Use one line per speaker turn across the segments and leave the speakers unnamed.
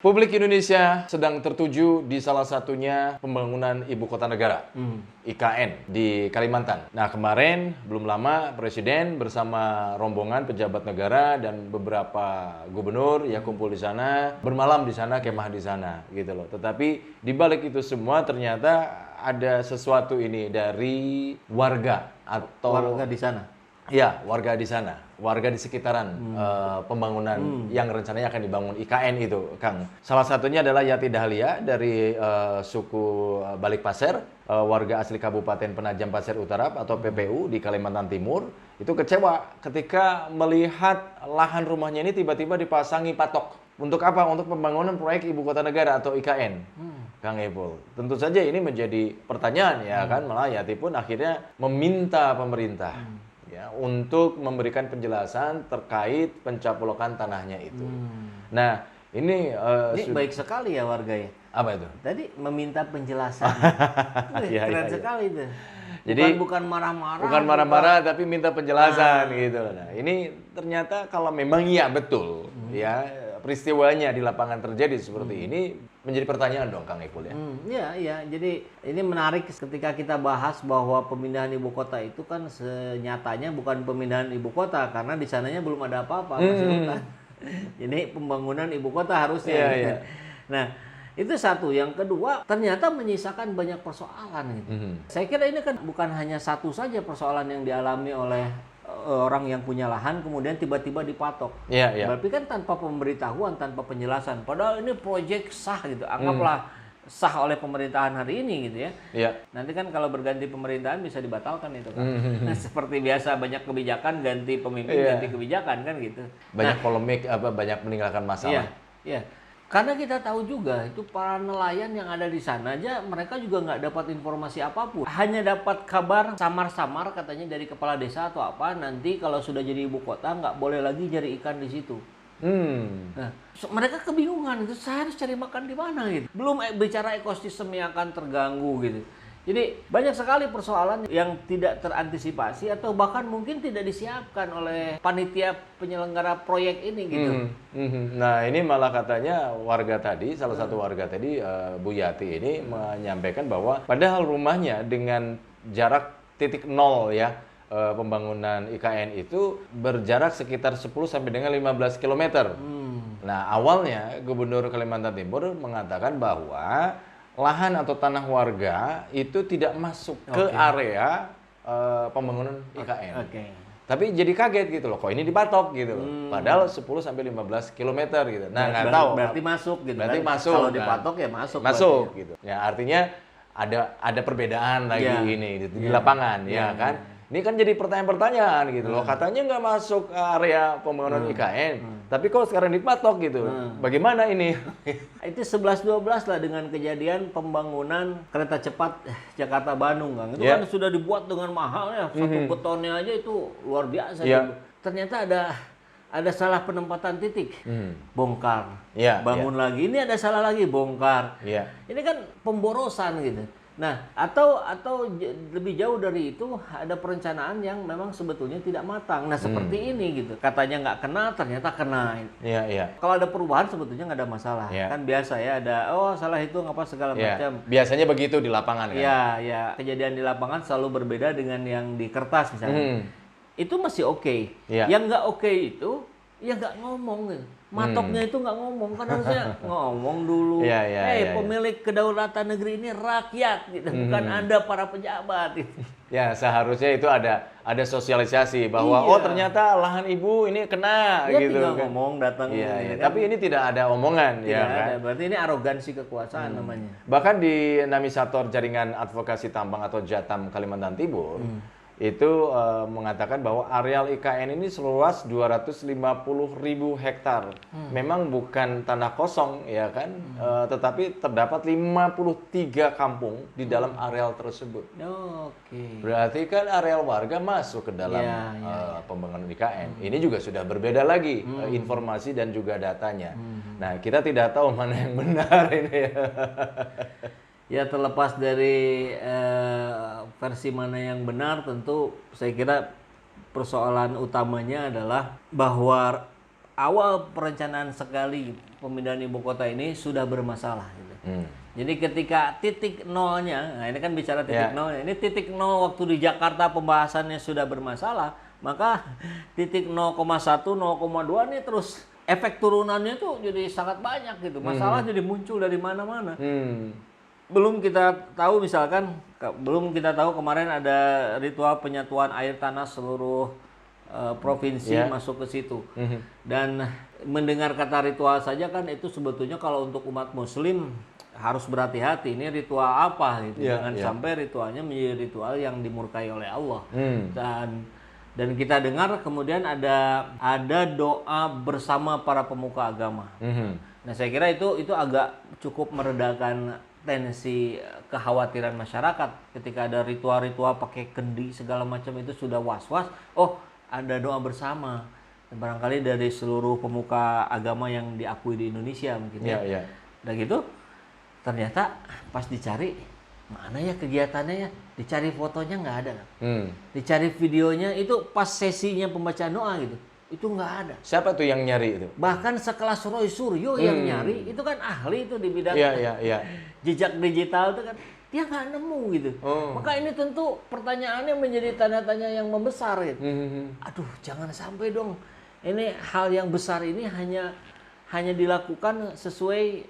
Publik Indonesia sedang tertuju di salah satunya pembangunan Ibu Kota Negara, IKN, di Kalimantan. Nah, kemarin belum lama Presiden bersama rombongan pejabat negara dan beberapa gubernur ya kumpul di sana, bermalam di sana, kemah di sana, gitu loh. Tetapi di balik itu semua ternyata ada sesuatu ini dari warga atau
Warga di sana.
ya, warga di sana, warga di sekitaran pembangunan yang rencananya akan dibangun IKN itu, Kang. Salah satunya adalah Yati Dahlia dari suku Balikpaser, warga asli Kabupaten Penajam Pasir Utara atau PPU di Kalimantan Timur. Itu kecewa ketika melihat lahan rumahnya ini tiba-tiba dipasangi patok. Untuk apa? Untuk pembangunan proyek Ibu Kota Negara atau IKN. Kang Epul. Tentu saja ini menjadi pertanyaan ya kan, malah Yati pun akhirnya meminta pemerintah ya, untuk memberikan penjelasan terkait pencaplokan tanahnya itu. Nah, ini
Baik sekali ya warga ya.
apa itu?
Tadi meminta penjelasan.
Iya,
Keren
iya.
sekali tuh.
Jadi
bukan marah-marah.
bukan marah-marah tapi minta penjelasan gitu. Nah, ini ternyata kalau memang iya betul ya peristiwanya di lapangan terjadi seperti ini menjadi pertanyaan dong Kang Epul ya.
Iya. Jadi ini menarik ketika kita bahas bahwa pemindahan ibu kota itu kan senyatanya bukan pemindahan ibu kota karena di sananya belum ada apa-apa, masih hutan. Jadi pembangunan ibu kota harusnya.
Iya,
gitu.
iya.
Nah, itu satu. Yang kedua, ternyata menyisakan banyak persoalan gitu. Saya kira ini kan bukan hanya satu saja persoalan yang dialami oleh orang yang punya lahan kemudian tiba-tiba dipatok.
Iya.
Berarti kan tanpa pemberitahuan, tanpa penjelasan. Padahal ini proyek sah gitu. Anggaplah sah oleh pemerintahan hari ini gitu ya.
Iya.
Nanti kan kalau berganti pemerintahan bisa dibatalkan itu kan. Nah, seperti biasa banyak kebijakan ganti pemimpin, ganti kebijakan kan gitu.
Banyak polemik banyak meninggalkan masalah.
Iya. Karena kita tahu juga itu para nelayan yang ada di sana aja mereka juga nggak dapat informasi apapun. Hanya dapat kabar samar-samar katanya dari kepala desa atau apa, nanti kalau sudah jadi ibu kota nggak boleh lagi cari ikan di situ. Nah, mereka kebingungan itu, saya harus cari makan di mana gitu. Belum bicara ekosistem yang akan terganggu gitu. Jadi banyak sekali persoalan yang tidak terantisipasi atau bahkan mungkin tidak disiapkan oleh panitia penyelenggara proyek ini gitu.
Nah, ini malah katanya warga tadi, salah satu warga tadi, Bu Yati ini menyampaikan bahwa padahal rumahnya dengan jarak titik nol ya, pembangunan IKN itu berjarak sekitar 10 sampai dengan 15 km. Nah, awalnya Gubernur Kalimantan Timur mengatakan bahwa lahan atau tanah warga itu tidak masuk ke area pembangunan IKN. Tapi jadi kaget gitu loh, kok ini dipatok gitu loh. Padahal 10 sampai 15 km gitu. Nah, nggak tahu.
Berarti masuk gitu.
Berarti
kan?
masuk.
Kalau dipatok ya masuk.
Masuk gitu. Ya, artinya ada perbedaan lagi ini di lapangan ya kan. Ini kan jadi pertanyaan-pertanyaan gitu loh. Katanya nggak masuk area pembangunan IKN, tapi kok sekarang dipatok gitu. Bagaimana ini?
Itu 11-12 lah dengan kejadian pembangunan kereta cepat Jakarta-Bandung kan. Itu kan sudah dibuat dengan mahal ya. Satu betonnya aja itu luar biasa. Gitu. Ternyata ada salah penempatan titik. Bongkar. Bangun lagi. Ini ada salah lagi, bongkar. Ini kan pemborosan gitu. Nah, atau lebih jauh dari itu ada perencanaan yang memang sebetulnya tidak matang. Nah, seperti ini gitu. Katanya nggak kena, ternyata kena. Kalau ada perubahan sebetulnya nggak ada masalah. Kan biasa ya, ada salah hitung apa segala macam.
Biasanya begitu di lapangan kan.
Iya. Kejadian di lapangan selalu berbeda dengan yang di kertas misalnya. Itu masih oke. Yang nggak oke itu ya nggak ngomong gitu. Matoknya itu nggak ngomong, kan harusnya ngomong dulu. Pemilik kedaulatan negeri ini rakyat, gitu. Bukan Anda para pejabat. Gitu.
Ya, seharusnya itu ada sosialisasi bahwa ternyata lahan ibu ini kena gitu.
Tinggal ngomong datang.
Kan? Tapi ini tidak ada omongan.
Tidak ada.
Kan?
Berarti ini arogansi kekuasaan namanya.
Bahkan di Namisator Jaringan Advokasi Tambang atau Jatam Kalimantan Timur itu mengatakan bahwa areal IKN ini seluas 250.000 hektar. Memang bukan tanah kosong ya kan, tetapi terdapat 53 kampung di dalam areal tersebut. Berarti kan areal warga masuk ke dalam pembangunan IKN. Ini juga sudah berbeda lagi informasi dan juga datanya. Nah, kita tidak tahu mana yang benar ini ya.
Ya, terlepas dari versi mana yang benar, tentu saya kira persoalan utamanya adalah bahwa awal perencanaan sekali pemindahan ibu kota ini sudah bermasalah gitu. Jadi ketika titik nolnya, nah ini kan bicara titik nolnya, ini titik nol waktu di Jakarta pembahasannya sudah bermasalah, maka titik 0,1, 0,2 nih terus efek turunannya tuh jadi sangat banyak gitu. Masalah jadi muncul dari mana-mana. Belum kita tahu misalkan, kemarin ada ritual penyatuan air tanah seluruh provinsi masuk ke situ. Dan mendengar kata ritual saja kan itu sebetulnya kalau untuk umat muslim harus berhati-hati, ini ritual apa gitu. Jangan sampai ritualnya menjadi ritual yang dimurkai oleh Allah. Dan kita dengar kemudian ada doa bersama para pemuka agama. Nah, saya kira itu agak cukup meredakan tensi kekhawatiran masyarakat ketika ada ritual-ritual pakai kendi segala macam itu sudah was-was. Oh, ada doa bersama. Barangkali dari seluruh pemuka agama yang diakui di Indonesia mungkin ya. Udah gitu, ternyata pas dicari mana ya kegiatannya ya, dicari fotonya nggak ada. Dicari videonya itu pas sesinya pembacaan doa gitu, itu nggak ada.
Siapa tuh yang nyari itu?
Bahkan sekelas Roy Suryo yang nyari, itu kan ahli itu di bidang jejak digital itu kan, dia nggak nemu gitu. Maka ini tentu pertanyaannya menjadi tanda tanya yang membesar gitu. Aduh, jangan sampai dong ini hal yang besar ini hanya dilakukan sesuai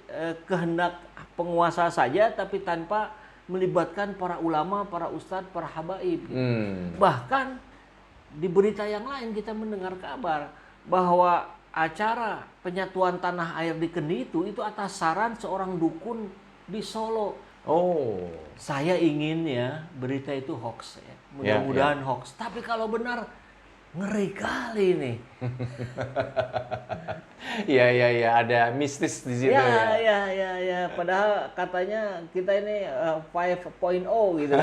kehendak penguasa saja, tapi tanpa melibatkan para ulama, para ustadz, para habaib. Gitu. Bahkan di berita yang lain kita mendengar kabar bahwa acara penyatuan tanah air di Kendi itu atas saran seorang dukun di Solo. Saya ingin ya berita itu hoax ya. Mudah-mudahan hoax. Tapi kalau benar, ngeri kali nih.
Iya, ada mistis di situ
Ya. Padahal katanya kita ini 5.0 gitu.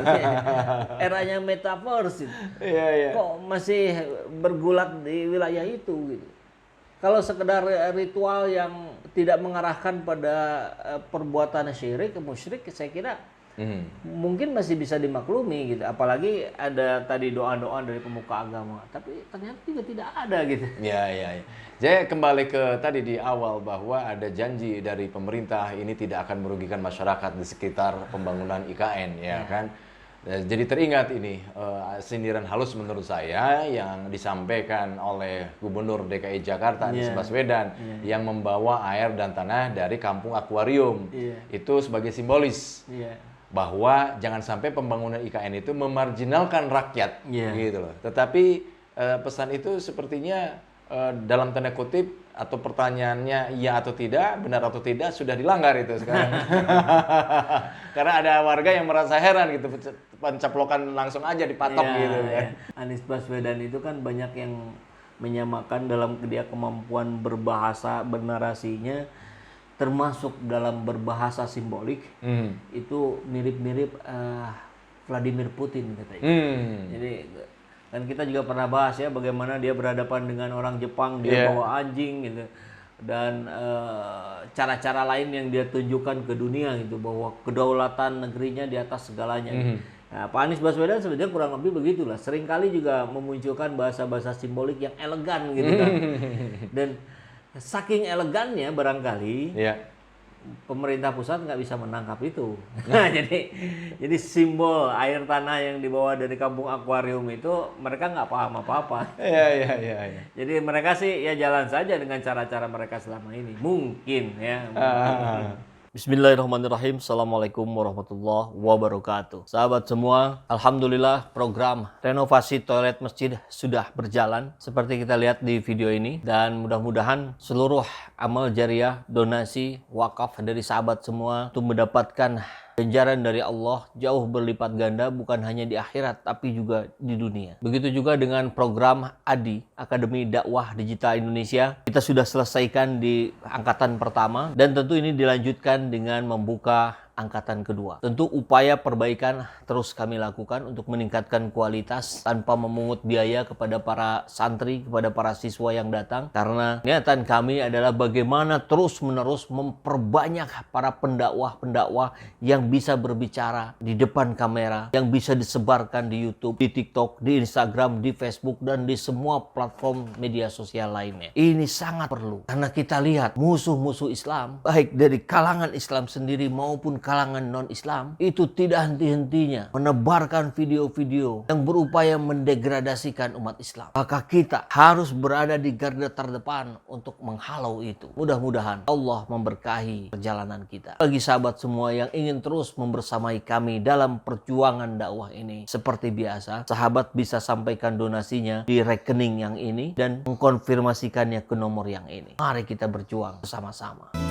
Eranya metaverse. Kok masih bergulat di wilayah itu gitu. Kalau sekedar ritual yang tidak mengarahkan pada perbuatan syirik, musyrik, saya kira mungkin masih bisa dimaklumi gitu. Apalagi ada tadi doa-doa dari pemuka agama, tapi ternyata juga tidak ada gitu.
Iya. Jadi kembali ke tadi di awal bahwa ada janji dari pemerintah ini tidak akan merugikan masyarakat di sekitar pembangunan IKN, ya kan? Jadi teringat ini sindiran halus menurut saya yang disampaikan oleh Gubernur DKI Jakarta Anies Baswedan yang membawa air dan tanah dari kampung akuarium. Itu sebagai simbolis. Bahwa jangan sampai pembangunan IKN itu memarginalkan rakyat, gitu loh. Tetapi pesan itu sepertinya dalam tanda kutip atau pertanyaannya iya atau tidak, benar atau tidak sudah dilanggar itu sekarang. Karena ada warga yang merasa heran gitu, pencaplokan langsung aja dipatok gitu kan.
Anies Baswedan itu kan banyak yang menyamakan dalam dia kemampuan berbahasa, bernarasinya, termasuk dalam berbahasa simbolik, itu mirip-mirip Vladimir Putin katanya. Jadi kan kita juga pernah bahas ya bagaimana dia berhadapan dengan orang Jepang, dia bawa anjing gitu, dan cara-cara lain yang dia tunjukkan ke dunia gitu bahwa kedaulatan negerinya di atas segalanya. Nah, Pak Anies Baswedan sebenarnya kurang lebih begitulah. Seringkali juga memunculkan bahasa-bahasa simbolik yang elegan gitu kan. Dan saking elegannya barangkali pemerintah pusat nggak bisa menangkap itu. Nah, jadi simbol air tanah yang dibawa dari kampung akuarium itu mereka nggak paham apa-apa.
Iya.
Jadi mereka sih ya jalan saja dengan cara-cara mereka selama ini. Mungkin ya. Bismillahirrahmanirrahim. Assalamualaikum warahmatullahi wabarakatuh. Sahabat semua, alhamdulillah program renovasi toilet masjid sudah berjalan seperti kita lihat di video ini, dan mudah-mudahan seluruh amal jariah, donasi, wakaf dari sahabat semua untuk mendapatkan ganjaran dari Allah jauh berlipat ganda, bukan hanya di akhirat tapi juga di dunia. Begitu juga dengan program ADI, Akademi Dakwah Digital Indonesia. Kita sudah selesaikan di angkatan pertama, dan tentu ini dilanjutkan dengan membuka angkatan kedua. Tentu upaya perbaikan terus kami lakukan untuk meningkatkan kualitas tanpa memungut biaya kepada para santri, kepada para siswa yang datang. Karena niatan kami adalah bagaimana terus-menerus memperbanyak para pendakwah-pendakwah yang bisa berbicara di depan kamera, yang bisa disebarkan di YouTube, di TikTok, di Instagram, di Facebook, dan di semua platform media sosial lainnya. Ini sangat perlu karena kita lihat musuh-musuh Islam, baik dari kalangan Islam sendiri maupun kalangan non-Islam, itu tidak henti-hentinya menebarkan video-video yang berupaya mendegradasikan umat Islam. Maka kita harus berada di garda terdepan untuk menghalau itu. Mudah-mudahan Allah memberkahi perjalanan kita. Bagi sahabat semua yang ingin terus membersamai kami dalam perjuangan dakwah ini, seperti biasa, sahabat bisa sampaikan donasinya di rekening yang ini dan mengkonfirmasikannya ke nomor yang ini. Mari kita berjuang bersama-sama.